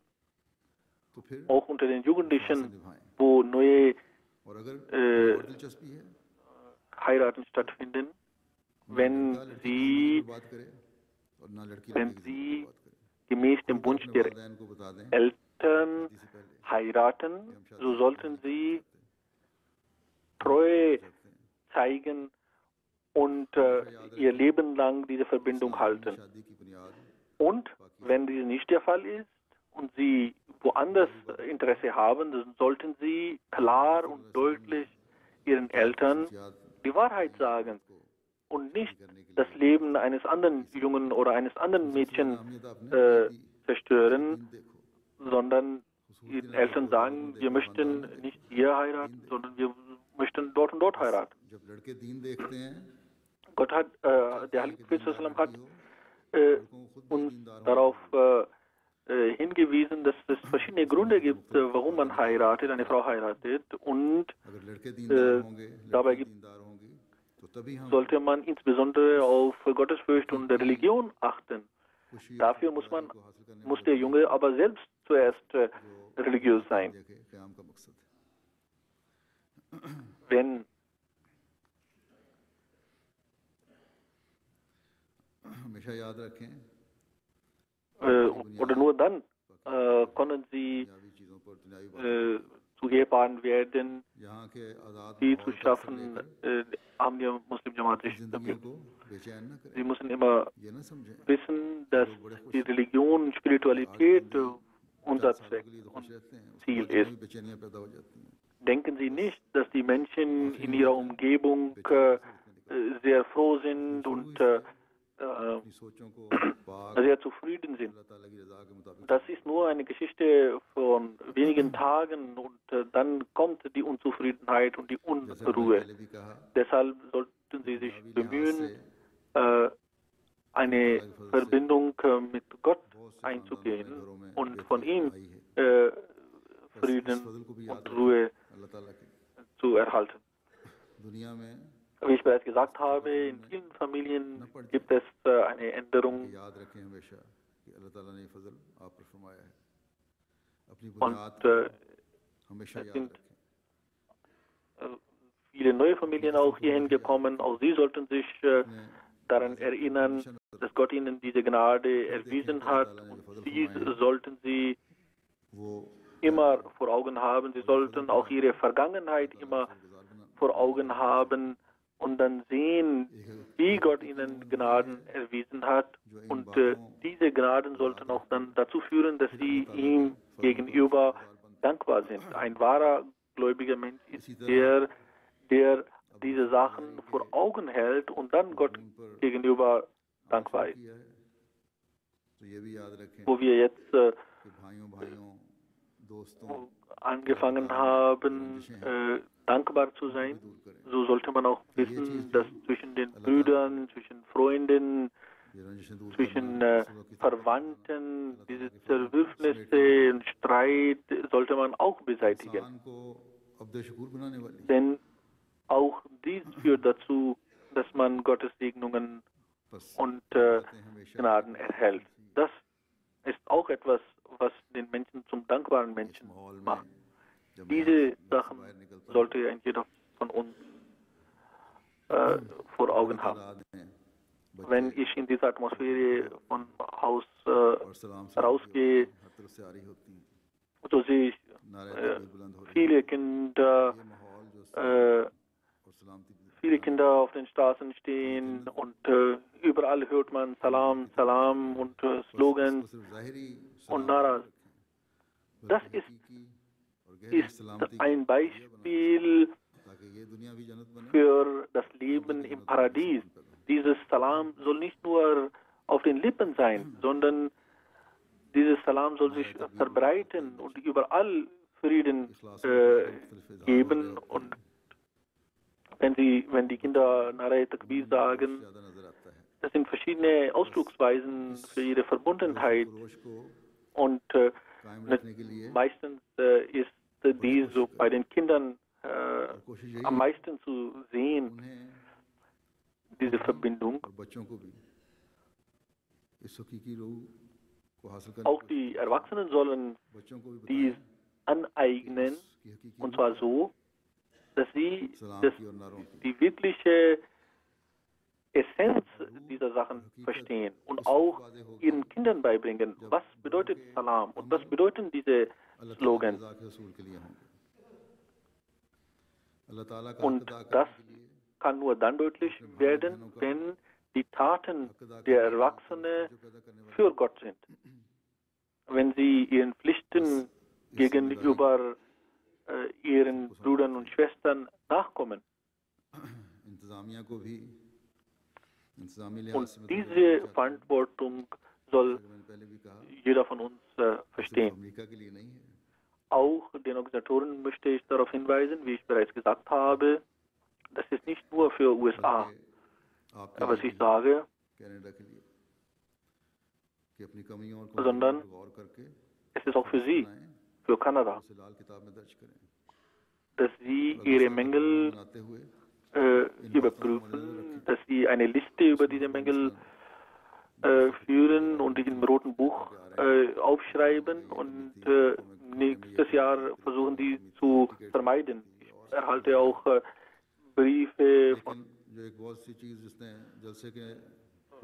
Auch unter den Jugendlichen, wo neue Heiraten stattfinden, wenn sie gemäß dem Wunsch der Eltern heiraten, so sollten sie Treue zeigen und ihr Leben lang diese Verbindung halten. Und wenn dies nicht der Fall ist und sie woanders Interesse haben, dann sollten sie klar und deutlich ihren Eltern die Wahrheit sagen und nicht das Leben eines anderen Jungen oder eines anderen Mädchens zerstören, sondern den Eltern sagen, wir möchten nicht hier heiraten, sondern wir möchten dort und dort heiraten. Gott hat, der Heilige Prophet hat uns darauf hingewiesen, dass es verschiedene Gründe gibt, warum man heiratet, eine Frau heiratet, und dabei sollte man insbesondere auf Gottesfurcht und Religion achten. Dafür muss der Junge aber selbst zuerst religiös sein. Wenn oder nur dann können sie zu Ehepaaren werden, die zu schaffen, haben wir Muslim Jamaat sich damit. Sie müssen immer wissen, dass die Religion, Spiritualität unser Zweck und Ziel ist. Denken Sie nicht, dass die Menschen in ihrer Umgebung sehr froh sind und sehr zufrieden sind. Das ist nur eine Geschichte von wenigen Tagen und dann kommt die Unzufriedenheit und die Unruhe. Deshalb sollten Sie sich bemühen, eine Verbindung mit Gott einzugehen und von ihm Frieden und Ruhe zu erhalten. Wie ich bereits gesagt habe, in vielen Familien gibt es eine Änderung und es sind viele neue Familien auch hierhin gekommen. Auch sie sollten sich daran erinnern, dass Gott ihnen diese Gnade erwiesen hat, und dies sollten sie immer vor Augen haben. Sie sollten auch ihre Vergangenheit immer vor Augen haben und dann sehen, wie Gott ihnen Gnaden erwiesen hat. Und diese Gnaden sollten auch dann dazu führen, dass sie ihm gegenüber dankbar sind. Ein wahrer gläubiger Mensch ist der diese Sachen vor Augen hält und dann Gott gegenüber dankbar ist. Wo wir jetzt angefangen haben, dankbar zu sein. So sollte man auch wissen, dass zwischen den Brüdern, zwischen Freunden, zwischen Verwandten diese Zerwürfnisse und Streit sollte man auch beseitigen. Denn auch dies führt dazu, dass man Gottes Segnungen und Gnaden erhält. Das ist auch etwas, was den Menschen zum dankbaren Menschen macht. Diese Sachen sollte ein jeder von uns vor Augen haben. Wenn ich in dieser Atmosphäre von Haus rausgehe, so sehe ich viele Kinder auf den Straßen stehen und überall hört man Salam, Salam und Slogans und Naras. Das ist ein Beispiel für das Leben im Paradies. Dieses Salam soll nicht nur auf den Lippen sein, sondern dieses Salam soll sich verbreiten und überall Frieden geben. Und wenn die Kinder Nare Takbir sagen, das sind verschiedene Ausdrucksweisen für ihre Verbundenheit. Und meistens ist dies so bei den Kindern am meisten zu sehen, diese Verbindung. Auch die Erwachsenen sollen dies aneignen, und zwar so, dass sie die wirkliche Essenz dieser Sachen verstehen und auch ihren Kindern beibringen, was bedeutet Salam und was bedeuten diese Slogans. Und das kann nur dann deutlich werden, wenn die Taten der Erwachsenen für Gott sind. Wenn sie ihren Pflichten gegenüber ihren Brüdern und Schwestern nachkommen. Und diese Verantwortung soll jeder von uns verstehen. Auch den Organisatoren möchte ich darauf hinweisen, wie ich bereits gesagt habe, das ist nicht nur für USA, was ich sage, sondern es ist auch für Sie, für Kanada, dass Sie Ihre Mängel überprüfen, dass Sie eine Liste über diese Mängel führen und im roten Buch aufschreiben und nächstes Jahr versuchen, die zu vermeiden. Ich erhalte auch Briefe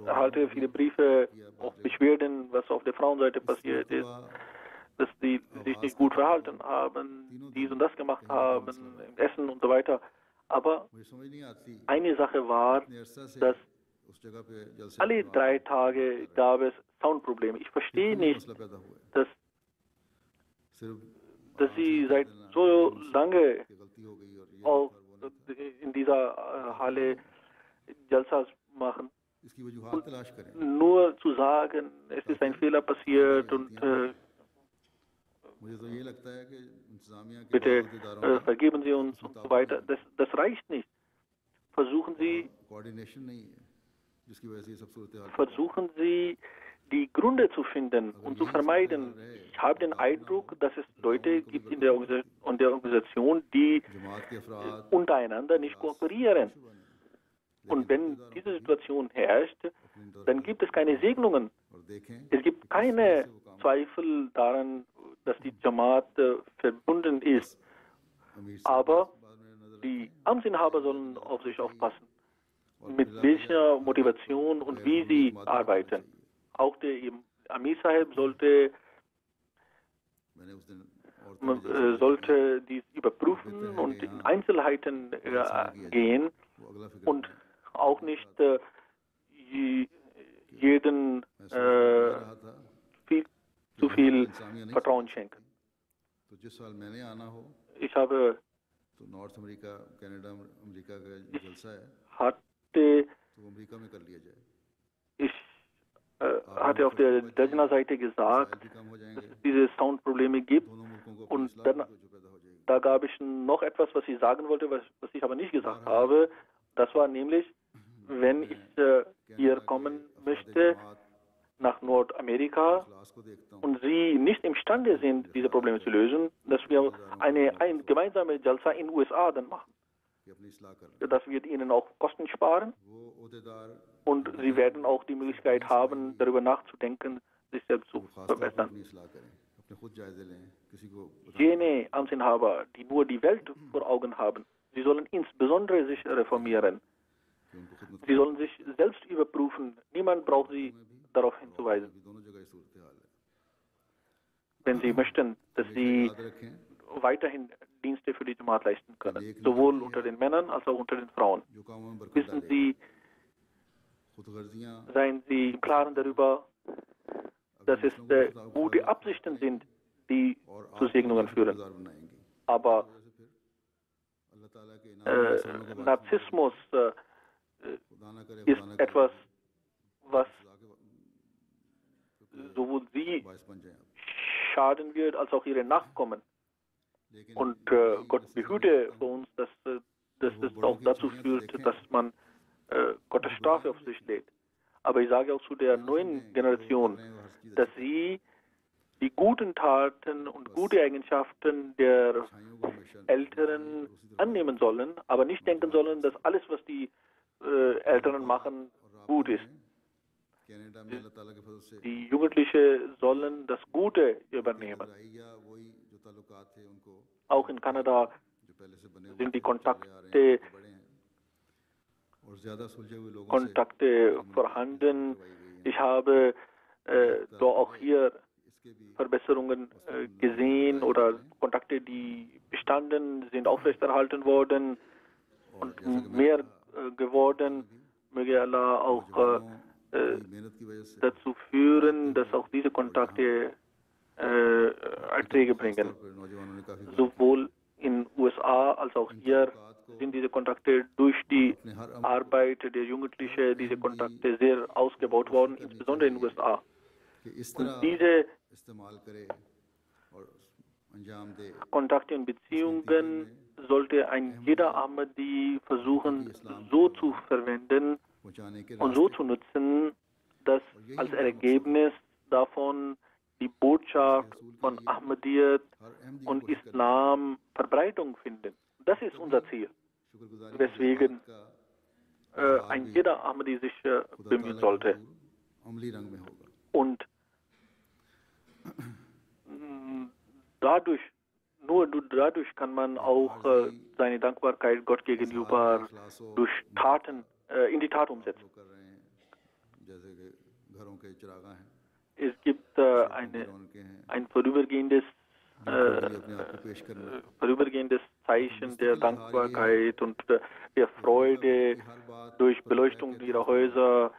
erhalte viele Briefe, auch Beschwerden, was auf der Frauenseite passiert ist, dass die sich nicht gut verhalten haben, dies und das gemacht haben, im Essen und so weiter. Aber eine Sache war, dass alle 3 Tage gab es Soundprobleme. Ich verstehe nicht, dass sie seit so lange auch in dieser Halle Jalsas machen. Und nur zu sagen, es ist ein Fehler passiert und bitte vergeben Sie uns und so weiter, das reicht nicht. Versuchen Sie, die Gründe zu finden und zu vermeiden. Ich habe den Eindruck, dass es Leute gibt in der Organisation, die untereinander nicht kooperieren. Und wenn diese Situation herrscht, dann gibt es keine Segnungen. Es gibt keine Zweifel daran, dass die Jamaat verbunden ist. Aber die Amtsinhaber sollen auf sich aufpassen, mit welcher Motivation und wie sie arbeiten. Auch der Amir Sahib sollte dies überprüfen und in Einzelheiten gehen und auch nicht jeden zu viel Vertrauen schenken. Ich hatte auf der Dajna-Seite gesagt, dass es diese Soundprobleme gibt und dann da gab ich noch etwas, was ich sagen wollte, was ich aber nicht gesagt habe. Das war nämlich, wenn ich hier kommen möchte nach Nordamerika und Sie nicht imstande sind, diese Probleme zu lösen, dass wir ein gemeinsame Jalsa in den USA dann machen. Das wird Ihnen auch Kosten sparen und Sie werden auch die Möglichkeit haben, darüber nachzudenken, sich selbst zu verbessern. Jene Amtsinhaber, die nur die Welt vor Augen haben, sie sollen insbesondere sich reformieren. Sie sollen sich selbst überprüfen. Niemand braucht sie darauf hinzuweisen. Wenn sie möchten, dass sie weiterhin Dienste für die Jamaat leisten können, sowohl unter den Männern als auch unter den Frauen. Wissen Sie, seien Sie im Klaren darüber, dass es gute Absichten sind, die zu Segnungen führen. Aber Narzissmus ist etwas, was sowohl sie schaden wird, als auch ihre Nachkommen. Und Gott behüte für uns, dass es auch dazu führt, dass man Gottes Strafe auf sich lädt. Aber ich sage auch zu der neuen Generation, dass sie die guten Taten und gute Eigenschaften der Älteren annehmen sollen, aber nicht denken sollen, dass alles, was die Älteren machen, gut ist. Die Jugendlichen sollen das Gute übernehmen. Auch in Kanada sind die Kontakte vorhanden. Ich habe doch auch hier Verbesserungen gesehen oder Kontakte, die bestanden, sind aufrechterhalten worden und mehr geworden. Möge Allah auch dazu führen, dass auch diese Kontakte Erträge bringen. Sowohl in den USA als auch hier sind diese Kontakte durch die Arbeit der Jugendlichen, diese Kontakte sehr ausgebaut worden, insbesondere in den USA. Und diese Kontakte und Beziehungen sollte ein jeder Ahmadi versuchen, so zu verwenden und so zu nutzen, dass als Ergebnis davon die Botschaft von Ahmadiyyat und Islam Verbreitung finden. Das ist unser Ziel, weswegen ein jeder Ahmadi sich bemühen sollte. Und nur dadurch kann man auch seine Dankbarkeit Gott gegenüber durch Taten in die Tat umsetzen. Es gibt ein vorübergehendes Zeichen der Dankbarkeit und der Freude durch Beleuchtung ihrer Häuser,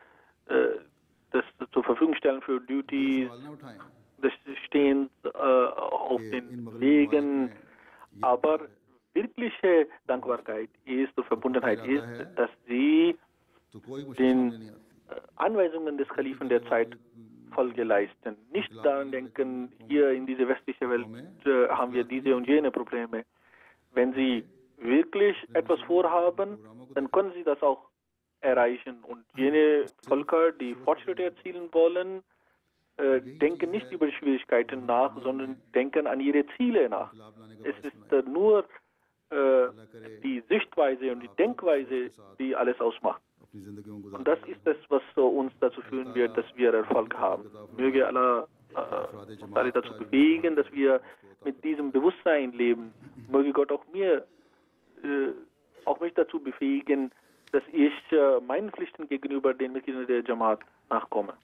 das zur Verfügung stellen für Duties, das Stehen auf den Wegen. Aber wirkliche Dankbarkeit ist und Verbundenheit ist, dass sie den Anweisungen des Kalifen der Zeit Folge leisten. Nicht daran denken, hier in dieser westlichen Welt haben wir diese und jene Probleme. Wenn sie wirklich etwas vorhaben, dann können sie das auch erreichen. Und jene Völker, die Fortschritte erzielen wollen, denken nicht über die Schwierigkeiten nach, sondern denken an ihre Ziele nach. Es ist nur die Sichtweise und die Denkweise, die alles ausmacht. Und das ist es, was uns dazu führen wird, dass wir Erfolg haben. Möge Allah alle dazu bewegen, dass wir mit diesem Bewusstsein leben. Möge Gott auch mich dazu befähigen, dass ich meinen Pflichten gegenüber den Mitgliedern der Jamaat nachkomme.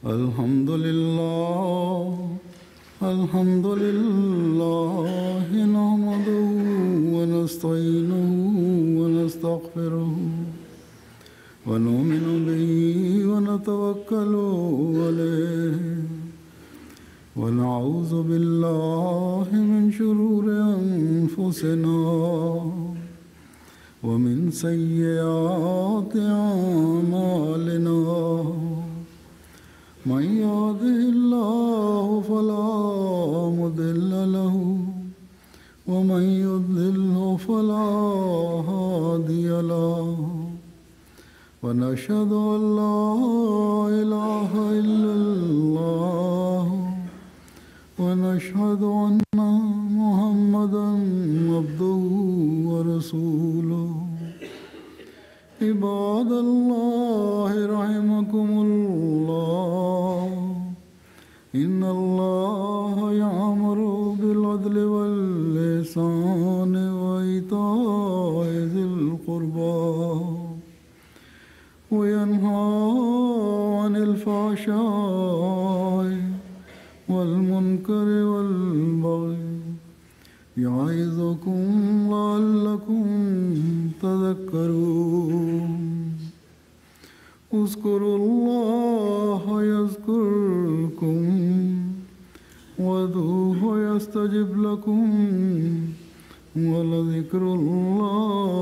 Alhamdulillah, nahmaduhu wa nasta'inuhu wa nastaghfiruhu wa nu'minu bihi wa natawakkalu alayhi wa na'udhu billahi min shururi anfusina ومن سيئات أعمالنا من يهده الله فلا مضل له ومن يضلل فلا هادي له ونشهد أن لا إله إلا الله ونشهد أن محمدا عبده ورسوله عباد الله رحمكم الله إن الله يأمر بالعدل والإحسان وإيتاء ذي القربى وينهى عن الفحشاء والمنكر والبغي يعظكم لعلكم تذكرون اذكروا الله يذكركم وادعوه يستجب لكم ولذكر الله